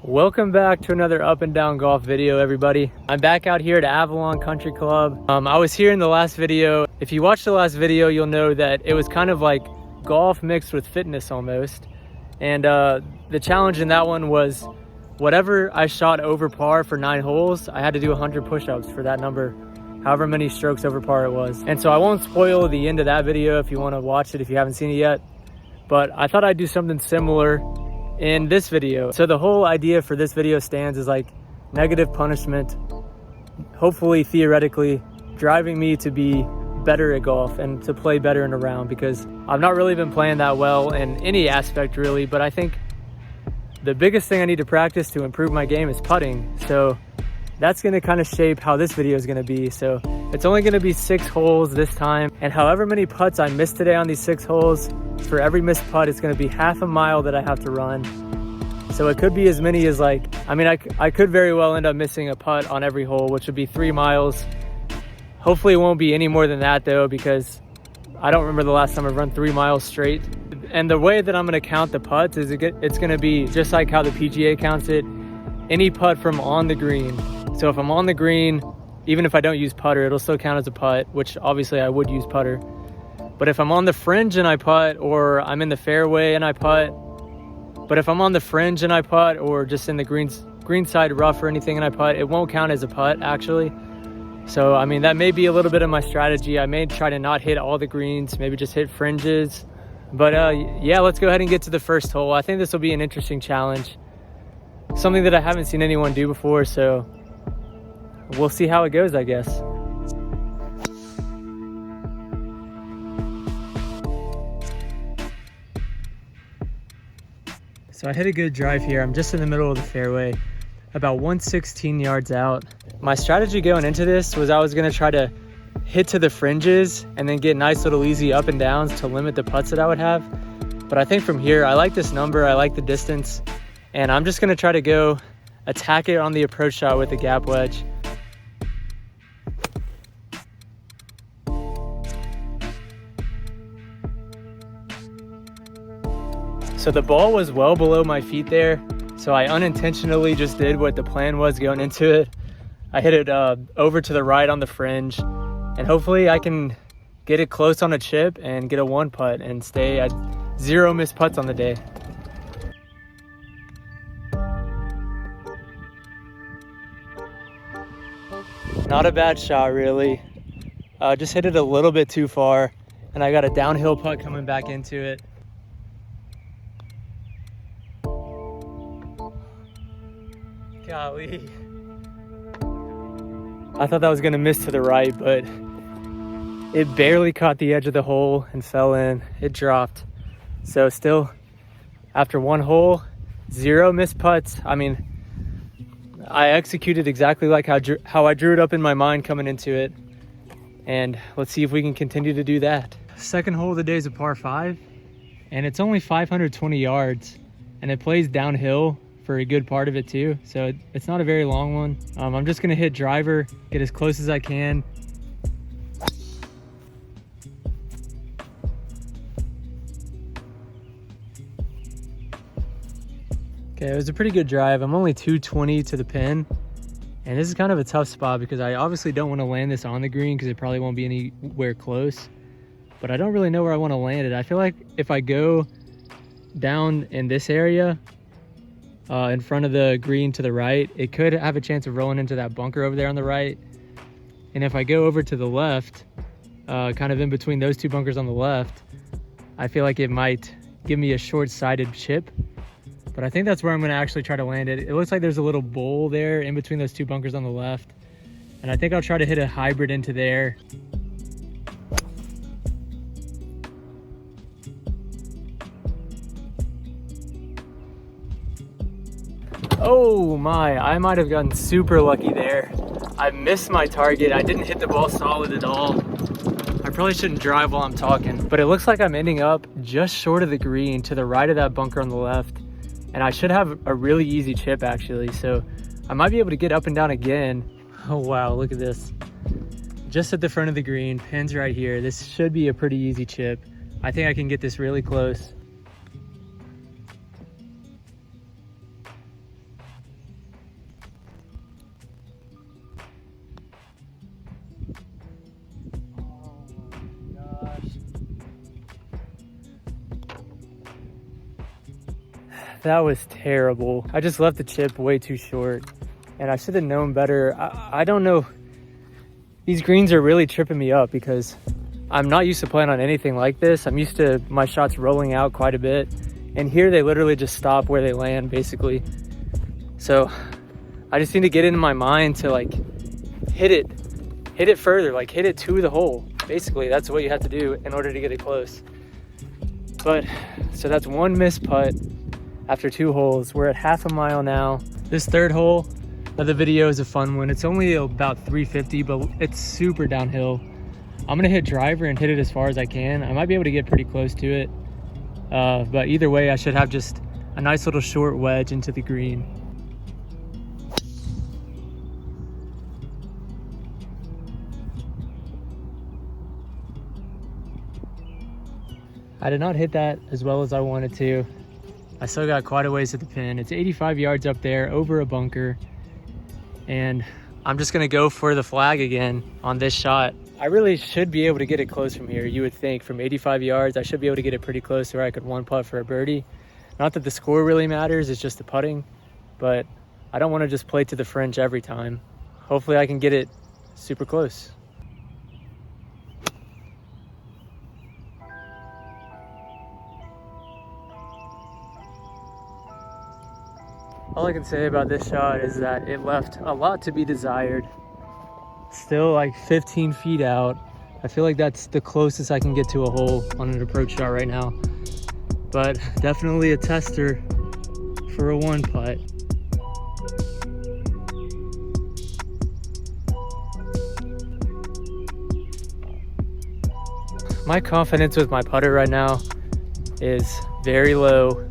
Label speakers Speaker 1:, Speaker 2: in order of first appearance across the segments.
Speaker 1: Welcome back to another up and down golf video, everybody. I'm back out here at Avalon Country Club. I was here in the last video. If you watched the last video, you'll know that it was kind of like golf mixed with fitness almost. And the challenge in that one was whatever I shot over par for 9 holes, I had to do 100 push-ups for that number, however many strokes over par it was. And so I won't spoil the end of that video if you want to watch it if you haven't seen it yet. But I thought I'd do something similar in this video. So the whole idea for this video stands is like negative punishment, hopefully theoretically driving me to be better at golf and to play better in a round, because I've not really been playing that well in any aspect really, but I think the biggest thing I need to practice to improve my game is putting. So that's going to kind of shape how this video is going to be. So it's only going to be 6 holes this time, and however many putts I miss today on these 6 holes, for every missed putt, it's going to be half a mile that I have to run. So it could be as many as like, I could very well end up missing a putt on every hole, which would be 3 miles. Hopefully it won't be any more than that though, because I don't remember the last time I've run 3 miles straight. And the way that I'm going to count the putts is it's going to be just like how the PGA counts it, any putt from on the green. So if I'm on the green, even if I don't use putter, it'll still count as a putt, which obviously I would use putter. But if I'm on the fringe and I putt, or I'm in the fairway and I putt, but if I'm on the fringe and I putt, or just in the green side rough or anything and I putt, it won't count as a putt actually. So I mean, that may be a little bit of my strategy. I may try to not hit all the greens, maybe just hit fringes. But yeah, let's go ahead and get to the first hole. I think this will be an interesting challenge, something that I haven't seen anyone do before, so we'll see how it goes, I guess. So I hit a good drive here. I'm just in the middle of the fairway, about 116 yards out. My strategy going into this was I was going to try to hit to the fringes and then get nice little easy up and downs to limit the putts that I would have. But I think from here, I like this number, I like the distance, and I'm just going to try to go attack it on the approach shot with the gap wedge. So the ball was well below my feet there, so I unintentionally just did what the plan was going into it. I hit it over to the right on the fringe, and hopefully I can get it close on a chip and get a 1 putt and stay at 0 missed putts on the day. Not a bad shot really. Just hit it a little bit too far, and I got a downhill putt coming back into it. Golly. I thought that was going to miss to the right, but it barely caught the edge of the hole and fell in. It dropped. So still, after 1 hole, 0 missed putts. I mean, I executed exactly like how I drew it up in my mind coming into it. And let's see if we can continue to do that. Second hole of the day is a par 5, and it's only 520 yards, and it plays downhill for a good part of it too, so it's not a very long one. I'm just gonna hit driver, get as close as I can. Okay, it was a pretty good drive. I'm only 220 to the pin, and this is kind of a tough spot because I obviously don't want to land this on the green because it probably won't be anywhere close, but I don't really know where I want to land it. I feel like if I go down in this area, in front of the green to the right, it could have a chance of rolling into that bunker over there on the right. And if I go over to the left, kind of in between those 2 bunkers on the left, I feel like it might give me a short-sighted chip. But I think that's where I'm going to actually try to land it. It looks like there's a little bowl there in between those 2 bunkers on the left, and I think I'll try to hit a hybrid into there. Oh my, I might have gotten super lucky there. I missed my target. I didn't hit the ball solid at all. I probably shouldn't drive while I'm talking, but it looks like I'm ending up just short of the green to the right of that bunker on the left. And I should have a really easy chip actually. So I might be able to get up and down again. Oh wow, look at this. Just at the front of the green, pins right here. This should be a pretty easy chip. I think I can get this really close. That was terrible. I just left the chip way too short, and I should have known better. I don't know. These greens are really tripping me up because I'm not used to playing on anything like this. I'm used to my shots rolling out quite a bit, and here they literally just stop where they land basically. So I just need to get into my mind to like hit it further, like hit it to the hole. Basically, that's what you have to do in order to get it close. But so that's one missed putt after 2 holes. We're at half a mile now. This third hole of the video is a fun one. It's only about 350, but it's super downhill. I'm gonna hit driver and hit it as far as I can. I might be able to get pretty close to it. But either way, I should have just a nice little short wedge into the green. I did not hit that as well as I wanted to. I still got quite a ways to the pin. It's 85 yards up there over a bunker. And I'm just gonna go for the flag again on this shot. I really should be able to get it close from here. You would think from 85 yards, I should be able to get it pretty close to where I could 1-putt for a birdie. Not that the score really matters, it's just the putting, but I don't wanna just play to the fringe every time. Hopefully I can get it super close. All I can say about this shot is that it left a lot to be desired. Still like 15 feet out. I feel like that's the closest I can get to a hole on an approach shot right now. But definitely a tester for a 1-putt. My confidence with my putter right now is very low.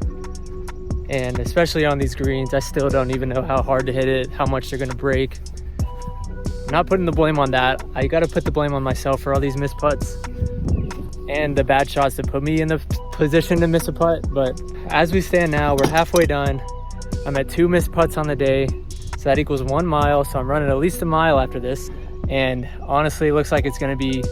Speaker 1: And especially on these greens, I still don't even know how hard to hit it, how much they're gonna break. I'm not putting the blame on that. I gotta put the blame on myself for all these missed putts and the bad shots that put me in the position to miss a putt. But as we stand now, we're halfway done. I'm at 2 missed putts on the day. So that equals 1 mile. So I'm running at least a mile after this. And honestly, it looks like it's gonna be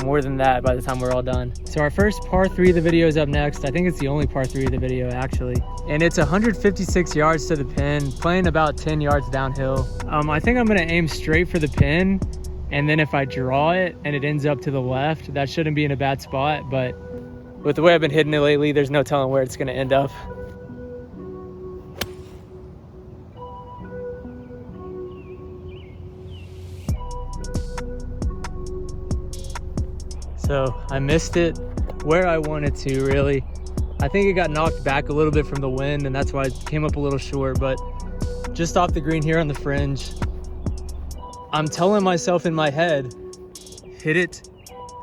Speaker 1: more than that by the time we're all done. So our first par 3 of the video is up next. I think it's the only par 3 of the video actually. And it's 156 yards to the pin, playing about 10 yards downhill. I think I'm gonna aim straight for the pin, and then if I draw it and it ends up to the left, that shouldn't be in a bad spot, but with the way I've been hitting it lately, there's no telling where it's gonna end up. So I missed it where I wanted to, really. I think it got knocked back a little bit from the wind, and that's why it came up a little short, but just off the green here on the fringe. I'm telling myself in my head, hit it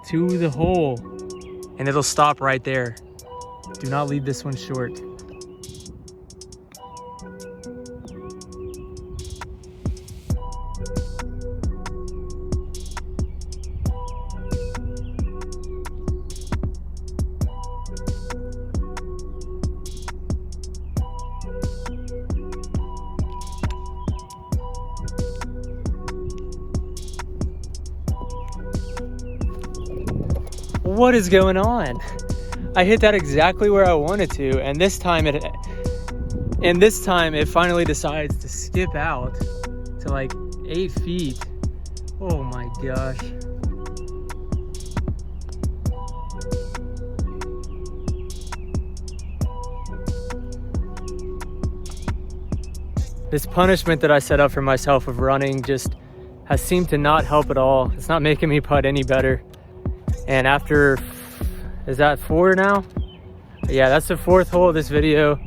Speaker 1: to the hole, and it'll stop right there. Do not leave this one short. What is going on? I hit that exactly where I wanted to, and this time it finally decides to skip out to like 8 feet. Oh my gosh. This punishment that I set up for myself of running just has seemed to not help at all. It's not making me putt any better. And after, is that 4 now? Yeah, that's the 4th hole of this video.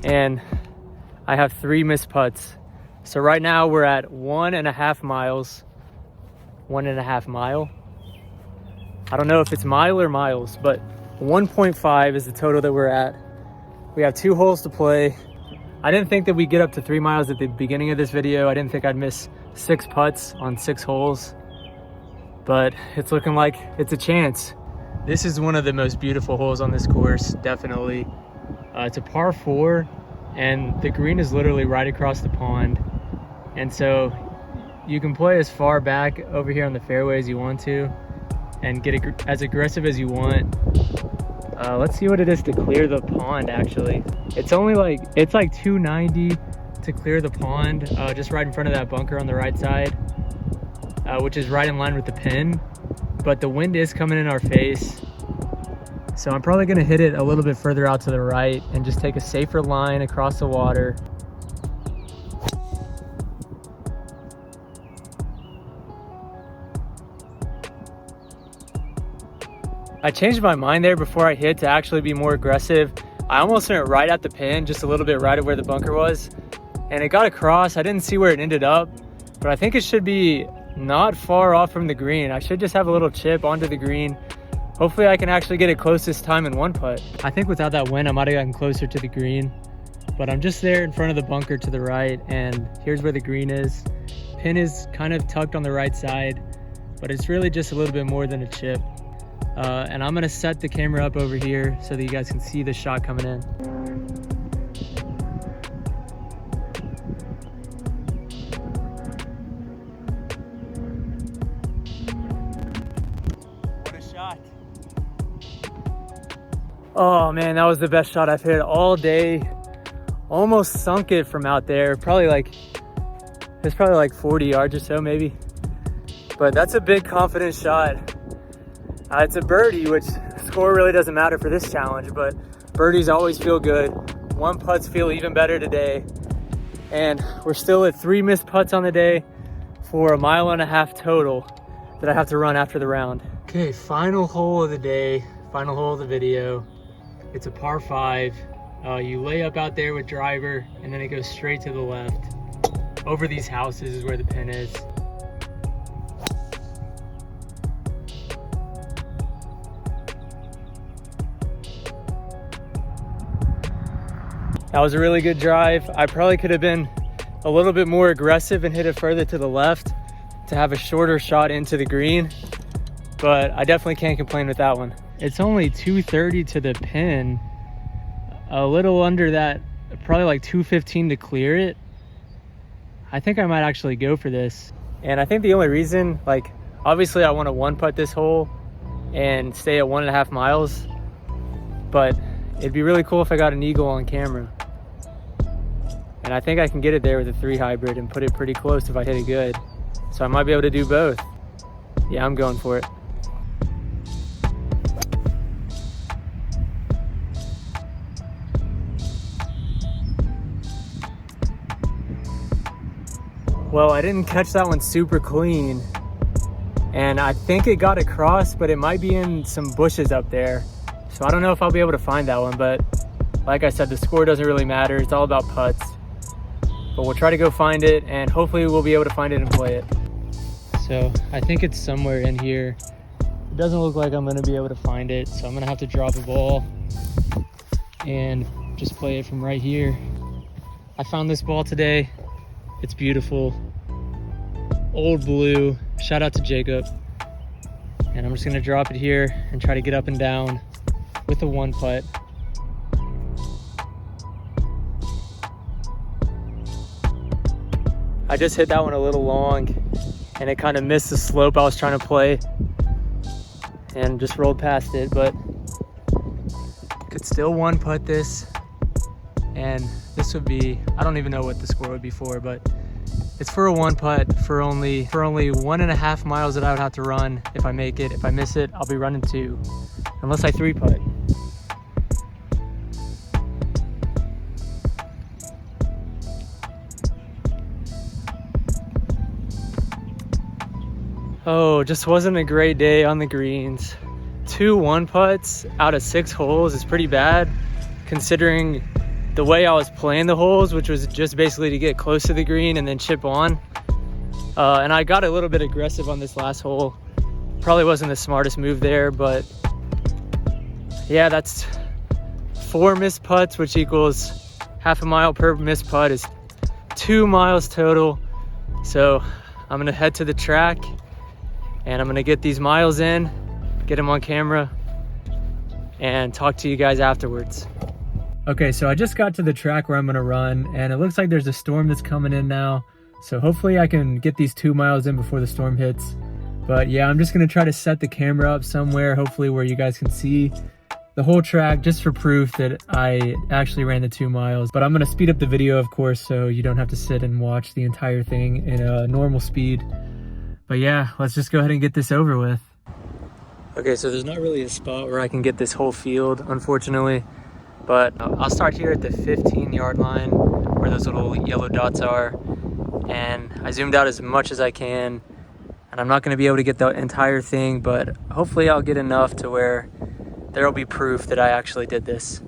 Speaker 1: And I have 3 missed putts. So right now we're at 1.5 miles. 1.5 mile. I don't know if it's mile or miles, but 1.5 is the total that we're at. We have 2 holes to play. I didn't think that we'd get up to 3 miles at the beginning of this video. I didn't think I'd miss 6 putts on 6 holes. But it's looking like it's a chance. This is one of the most beautiful holes on this course, definitely. It's a par 4, and the green is literally right across the pond. And so you can play as far back over here on the fairway as you want to and get as aggressive as you want. Let's see what it is to clear the pond. Actually, it's like 290 to clear the pond, just right in front of that bunker on the right side, which is right in line with the pin. But the wind is coming in our face, so I'm probably gonna hit it a little bit further out to the right and just take a safer line across the water. I changed my mind there before I hit to actually be more aggressive. I almost went right at the pin, just a little bit right at where the bunker was, and it got across. I didn't see where it ended up, but I think it should be not far off from the green. I should just have a little chip onto the green. Hopefully I can actually get it close this time in one putt. I think without that wind, I might have gotten closer to the green, but I'm just there in front of the bunker to the right, and here's where the green is. Pin is kind of tucked on the right side, but it's really just a little bit more than a chip. And I'm gonna set the camera up over here so that you guys can see the shot coming in. What a shot. Oh man, that was the best shot I've hit all day. Almost sunk it from out there. It's probably like 40 yards or so maybe. But that's a big confident shot. It's a birdie, which score really doesn't matter for this challenge, but birdies always feel good. One putts feel even better today. And we're still at 3 missed putts on the day for 1.5 miles total that I have to run after the round. Okay, final hole of the day, final hole of the video. It's a par 5. You lay up out there with driver, and then it goes straight to the left. Over these houses is where the pin is. That was a really good drive. I probably could have been a little bit more aggressive and hit it further to the left to have a shorter shot into the green, but I definitely can't complain with that one. It's only 230 to the pin, a little under that, probably like 215 to clear it. I think I might actually go for this. And I think the only reason, like, obviously I want to one putt this hole and stay at 1.5 miles, but it'd be really cool if I got an eagle on camera. And I think I can get it there with a 3 hybrid and put it pretty close if I hit it good. So I might be able to do both. Yeah, I'm going for it. Well, I didn't catch that one super clean. And I think it got across, but it might be in some bushes up there. So I don't know if I'll be able to find that one, but like I said, the score doesn't really matter. It's all about putts. But we'll try to go find it, and hopefully we'll be able to find it and play it. So I think it's somewhere in here. It doesn't look like I'm gonna be able to find it, so I'm gonna have to drop a ball and just play it from right here. I found this ball today. It's beautiful. Old blue. Shout out to Jacob. And I'm just gonna drop it here and try to get up and down with a 1 putt. I just hit that one a little long and it kind of missed the slope I was trying to play and just rolled past it, but could still 1 putt this, and this would be, I don't even know what the score would be for, but it's for a 1 putt for only 1.5 miles that I would have to run if I make it. If I miss it, I'll be running 2, unless I 3 putt. Oh, just wasn't a great day on the greens. 2 1 putts out of 6 holes is pretty bad, considering the way I was playing the holes, which was just basically to get close to the green and then chip on. And I got a little bit aggressive on this last hole. Probably wasn't the smartest move there, but yeah, that's 4 missed putts, which equals 0.5 mile per missed putt is 2 miles total. So I'm gonna head to the track and I'm gonna get these miles in, get them on camera, and talk to you guys afterwards. Okay, so I just got to the track where I'm gonna run, and it looks like there's a storm that's coming in now. So hopefully I can get these 2 miles in before the storm hits. But yeah, I'm just gonna try to set the camera up somewhere, hopefully where you guys can see. the whole track just for proof that I actually ran the 2 miles. But I'm gonna speed up the video, of course, so you don't have to sit and watch the entire thing in a normal speed. But yeah, let's just go ahead and get this over with. Okay, so there's not really a spot where I can get this whole field, unfortunately. But I'll start here at the 15-yard line where those little yellow dots are. And I zoomed out as much as I can. And I'm not gonna be able to get the entire thing, but hopefully I'll get enough to where there'll be proof that I actually did this.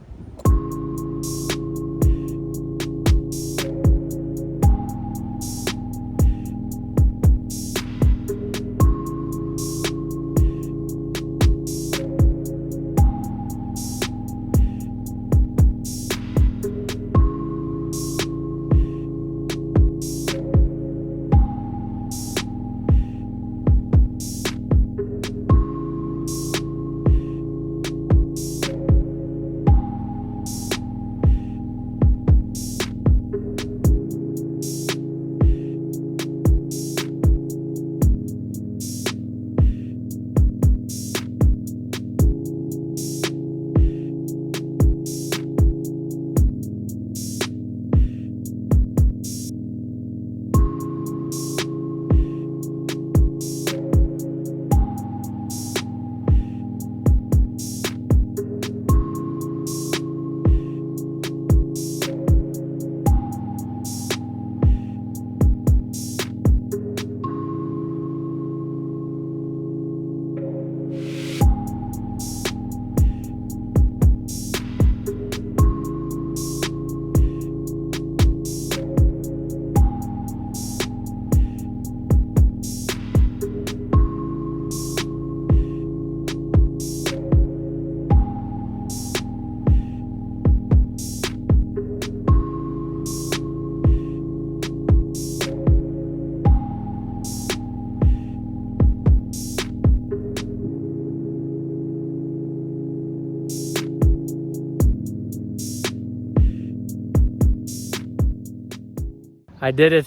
Speaker 1: I did it,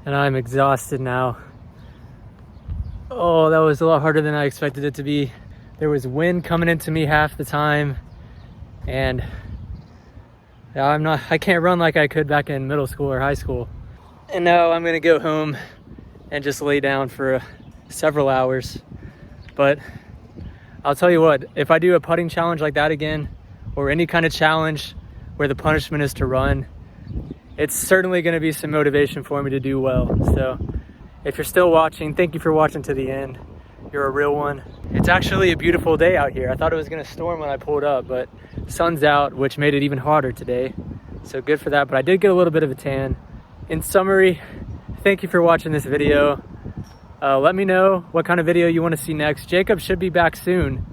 Speaker 1: and I'm exhausted now. Oh, that was a lot harder than I expected it to be. There was wind coming into me half the time, and I can't run like I could back in middle school or high school. And now I'm gonna go home and just lay down for several hours. But I'll tell you what, if I do a putting challenge like that again, or any kind of challenge where the punishment is to run, it's certainly going to be some motivation for me to do well. So if you're still watching, thank you for watching to the end. You're a real one. It's actually a beautiful day out here. I thought it was going to storm when I pulled up, but sun's out, which made it even hotter today. So good for that, but I did get a little bit of a tan. In summary, thank you for watching this video. Let me know what kind of video you want to see next. Jacob should be back soon.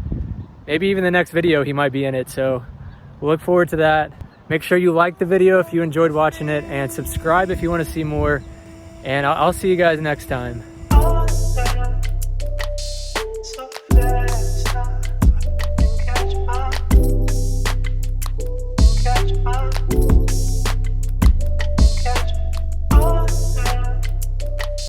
Speaker 1: Maybe even the next video he might be in it, so we'll look forward to that. Make sure you like the video if you enjoyed watching it, and subscribe if you want to see more. And I'll see you guys next time.